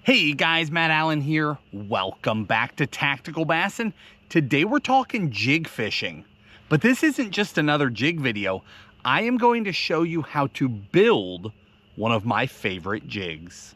Hey guys, Matt Allen here. Welcome back to Tactical Bassin. Today we're talking jig fishing, but this isn't just another jig video. I am going to show you how to build one of my favorite jigs.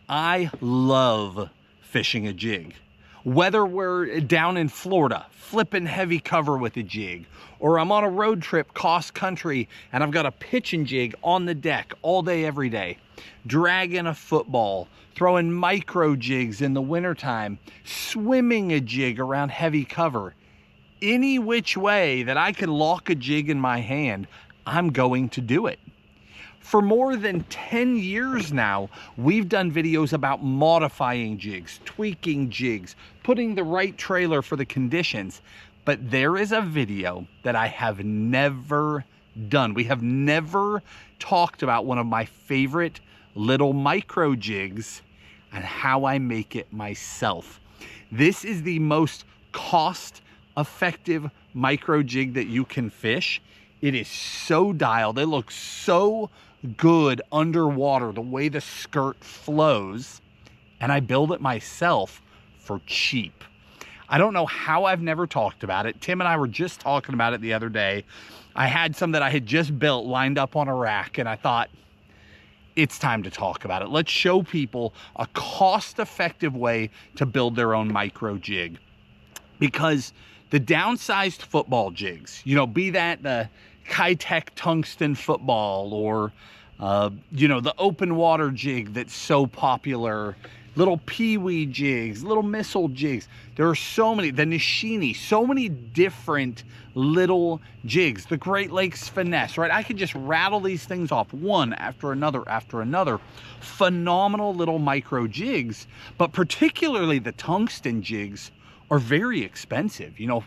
I love fishing a jig. Whether we're down in Florida, flipping heavy cover with a jig, or I'm on a road trip cross country and I've got a pitching jig on the deck all day, every day, dragging a football, throwing micro jigs in the wintertime, swimming a jig around heavy cover. Any which way that I can lock a jig in my hand, I'm going to do it. For more than 10 years now, we've done videos about modifying jigs, tweaking jigs, putting the right trailer for the conditions. But there is a video that I have never done. We have never talked about one of my favorite little micro jigs and how I make it myself. This is the most cost-effective micro jig that you can fish. It is so dialed. It looks so good underwater, the way the skirt flows, and I build it myself for cheap. I don't know how I've never talked about it. Tim and I were just talking about it the other day. I had some that I had just built lined up on a rack, and I thought, it's time to talk about it. Let's show people a cost-effective way to build their own micro jig. Because the downsized football jigs, you know, be that the high-tech tungsten football or you know, the open water jig that's so popular, little peewee jigs, little missile jigs. There are so many, the Nishini, so many different little jigs, the Great Lakes Finesse, right? I could just rattle these things off one after another after another. Phenomenal little micro jigs, but particularly the tungsten jigs are very expensive. You know,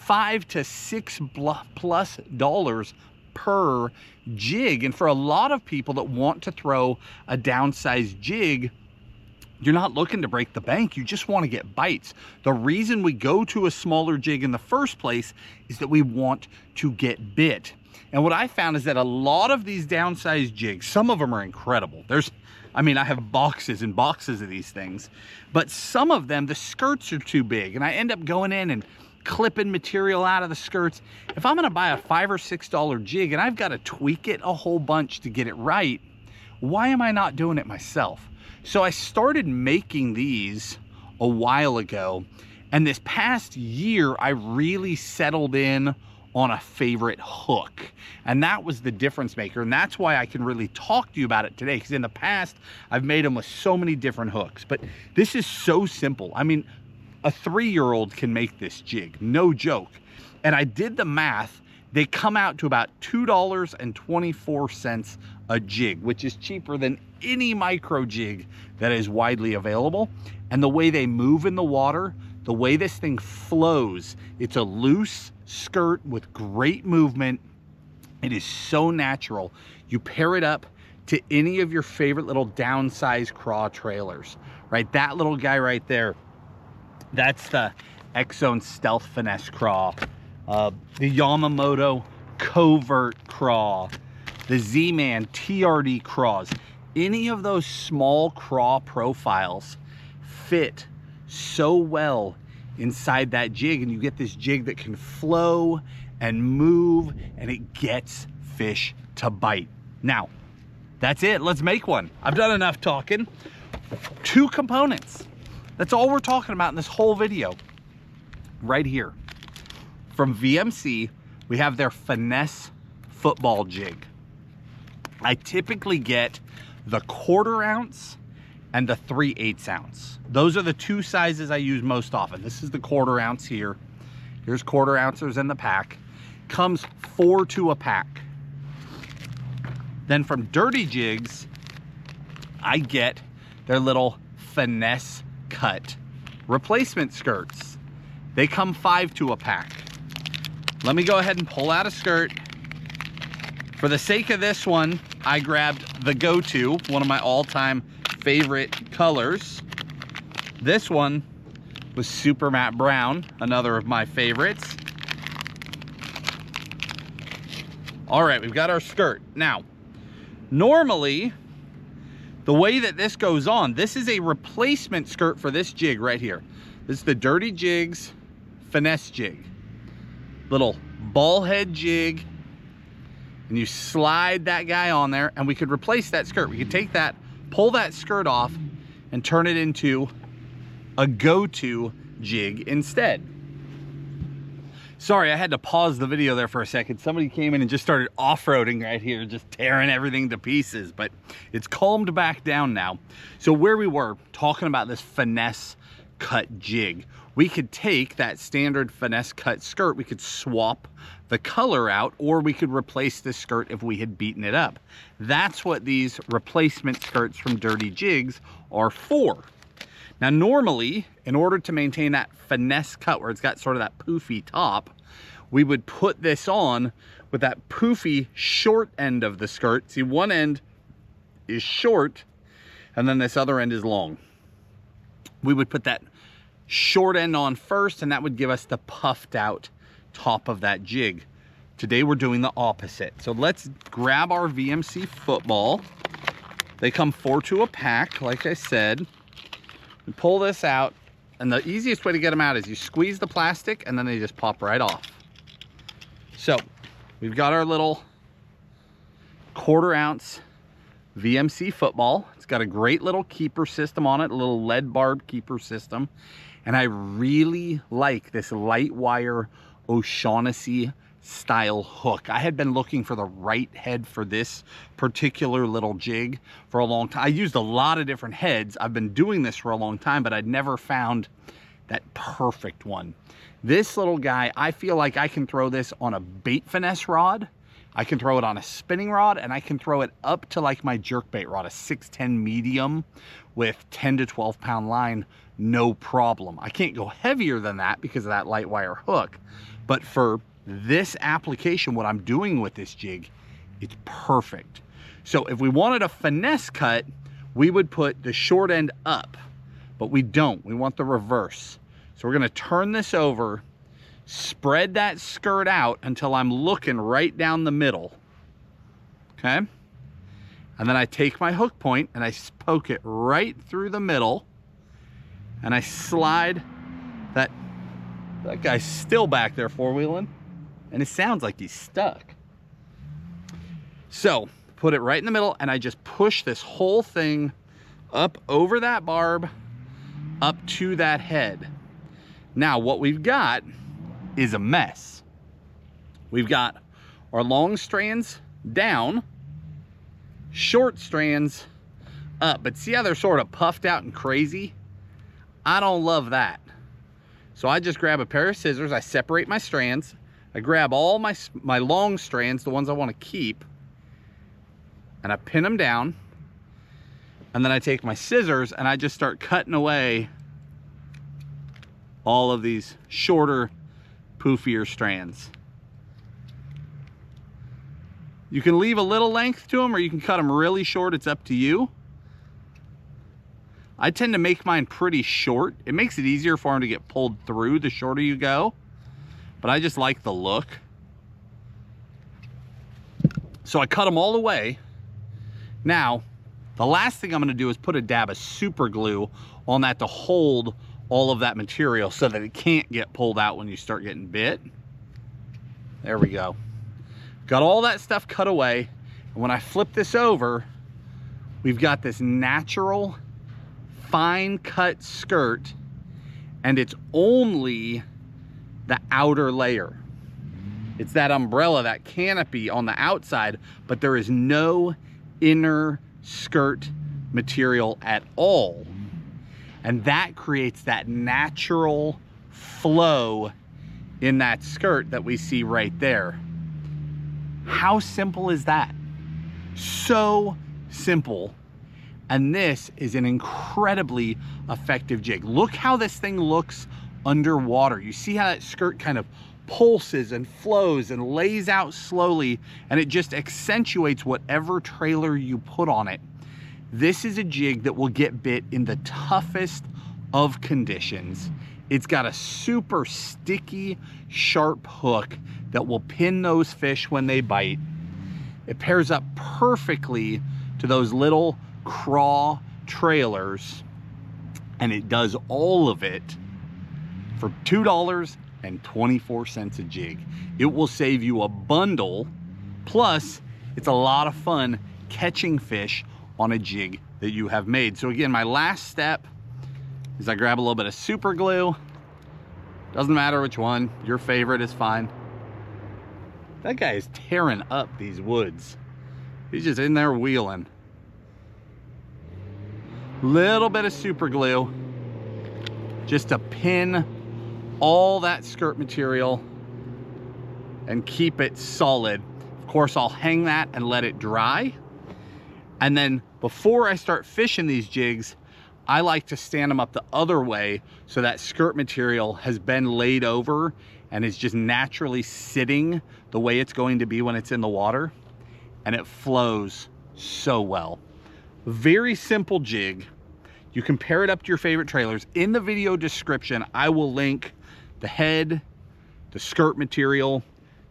$5 to $6+ per jig. And for a lot of people that want to throw a downsized jig, you're not looking to break the bank. You just want to get bites. The reason we go to a smaller jig in the first place is that we want to get bit. And what I found is that a lot of these downsized jigs, some of them are incredible. I mean, I have boxes and boxes of these things, but some of them, the skirts are too big, and I end up going in and clipping material out of the skirts. If I'm gonna buy a $5 or $6 jig and I've got to tweak it a whole bunch to get it right, why am I not doing it myself? So I started making these a while ago, and this past year I really settled in on a favorite hook, and that was the difference maker. And that's why I can really talk to you about it today, because in the past I've made them with so many different hooks, but this is so simple. I mean, a 3-year-old can make this jig, no joke. And I did the math. They come out to about $2.24 a jig, which is cheaper than any micro jig that is widely available. And the way they move in the water, the way this thing flows, it's a loose skirt with great movement. It is so natural. You pair it up to any of your favorite little downsized craw trailers, right? That little guy right there, that's the X-Zone Stealth Finesse craw, the Yamamoto Covert craw, the Z-Man TRD craws. Any of those small craw profiles fit so well inside that jig, and you get this jig that can flow and move, and it gets fish to bite. Now, that's it. Let's make one. I've done enough talking. 2 components. That's all we're talking about in this whole video. Right here. From VMC, we have their Finesse football jig. I typically get the 1/4 ounce and the 3/8 ounce. Those are the 2 sizes I use most often. This is the 1/4 ounce here. Here's 1/4 ounces in the pack. Comes 4 to a pack. Then from Dirty Jigs, I get their little Finesse cut replacement skirts. They come 5 to a pack. Let me go ahead and pull out a skirt. For the sake of this one, I grabbed the go-to, one of my all-time favorite colors. This one was Super Matte Brown, another of my favorites. All right, we've got our skirt. Now, normally, the way that this goes on, this is a replacement skirt for this jig right here. This is the Dirty Jigs Finesse Jig. Little ball head jig. And you slide that guy on there, and we could replace that skirt. We could take that, pull that skirt off, and turn it into a go-to jig instead. Sorry, I had to pause the video there for a second. Somebody came in and just started off-roading right here, just tearing everything to pieces, but it's calmed back down now. So where we were, talking about this finesse cut jig, we could take that standard finesse cut skirt, we could swap the color out, or we could replace the skirt if we had beaten it up. That's what these replacement skirts from Dirty Jigs are for. Now, normally, in order to maintain that finesse cut where it's got sort of that poofy top, we would put this on with that poofy short end of the skirt. See, one end is short, and then this other end is long. We would put that short end on first, and that would give us the puffed out top of that jig. Today, we're doing the opposite. So let's grab our VMC football. They come 4 to a pack, like I said. We pull this out, and the easiest way to get them out is you squeeze the plastic, and then they just pop right off. So we've got our little 1/4 ounce VMC football. It's got a great little keeper system on it, a little lead barb keeper system. And I really like this light wire O'Shaughnessy style hook. I had been looking for the right head for this particular little jig for a long time. I used a lot of different heads. I've been doing this for a long time, but I'd never found that perfect one. This little guy, I feel like I can throw this on a bait finesse rod. I can throw it on a spinning rod, and I can throw it up to like my jerkbait rod, a 610 medium with 10 to 12 pound line, no problem. I can't go heavier than that because of that light wire hook. But for this application, what I'm doing with this jig, it's perfect. So if we wanted a finesse cut, we would put the short end up, but we don't. We want the reverse. So we're gonna turn this over, spread that skirt out until I'm looking right down the middle, okay? And then I take my hook point and I poke it right through the middle, and I slide that guy's still back there four-wheeling, and it sounds like he's stuck. So put it right in the middle, and I just push this whole thing up over that barb, up to that head. Now what we've got is a mess. We've got our long strands down, short strands up, but see how they're sort of puffed out and crazy? I don't love that. So I just grab a pair of scissors, I separate my strands, I grab all my long strands, the ones I want to keep, and I pin them down, and then I take my scissors and I just start cutting away all of these shorter, poofier strands. You can leave a little length to them, or you can cut them really short, it's up to you. I tend to make mine pretty short. It makes it easier for them to get pulled through the shorter you go, but I just like the look. So I cut them all the way. Now, the last thing I'm gonna do is put a dab of super glue on that to hold all of that material so that it can't get pulled out when you start getting bit. There we go. Got all that stuff cut away, and when I flip this over, we've got this natural fine cut skirt, and it's only the outer layer. It's that umbrella, that canopy on the outside, but there is no inner skirt material at all. And that creates that natural flow in that skirt that we see right there. How simple is that? So simple. And this is an incredibly effective jig. Look how this thing looks underwater. You see how that skirt kind of pulses and flows and lays out slowly, and it just accentuates whatever trailer you put on it. This is a jig that will get bit in the toughest of conditions. It's got a super sticky, sharp hook that will pin those fish when they bite. It pairs up perfectly to those little craw trailers, and it does all of it for $2.24 a jig. It will save you a bundle, plus it's a lot of fun catching fish on a jig that you have made. So again, my last step is I grab a little bit of super glue. Doesn't matter which one, your favorite is fine. That guy is tearing up these woods. He's just in there wheeling. Little bit of super glue just to pin all that skirt material and keep it solid. Of course, I'll hang that and let it dry. And then before I start fishing these jigs, I like to stand them up the other way so that skirt material has been laid over and is just naturally sitting the way it's going to be when it's in the water, and it flows so well. Very simple jig. You can pair it up to your favorite trailers. In the video description, I will link the head, the skirt material,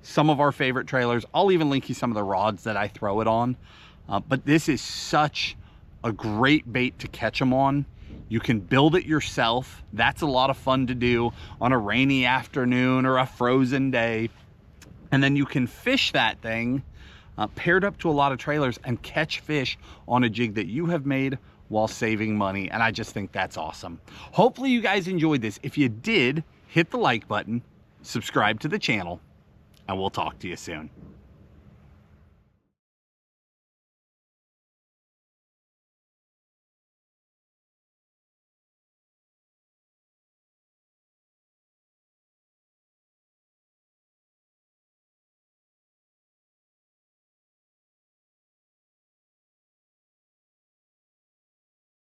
some of our favorite trailers. I'll even link you some of the rods that I throw it on. But this is such a great bait to catch them on. You can build it yourself. That's a lot of fun to do on a rainy afternoon or a frozen day. And then you can fish that thing paired up to a lot of trailers and catch fish on a jig that you have made while saving money. And I just think that's awesome. Hopefully you guys enjoyed this. If you did, hit the like button, subscribe to the channel, and we'll talk to you soon.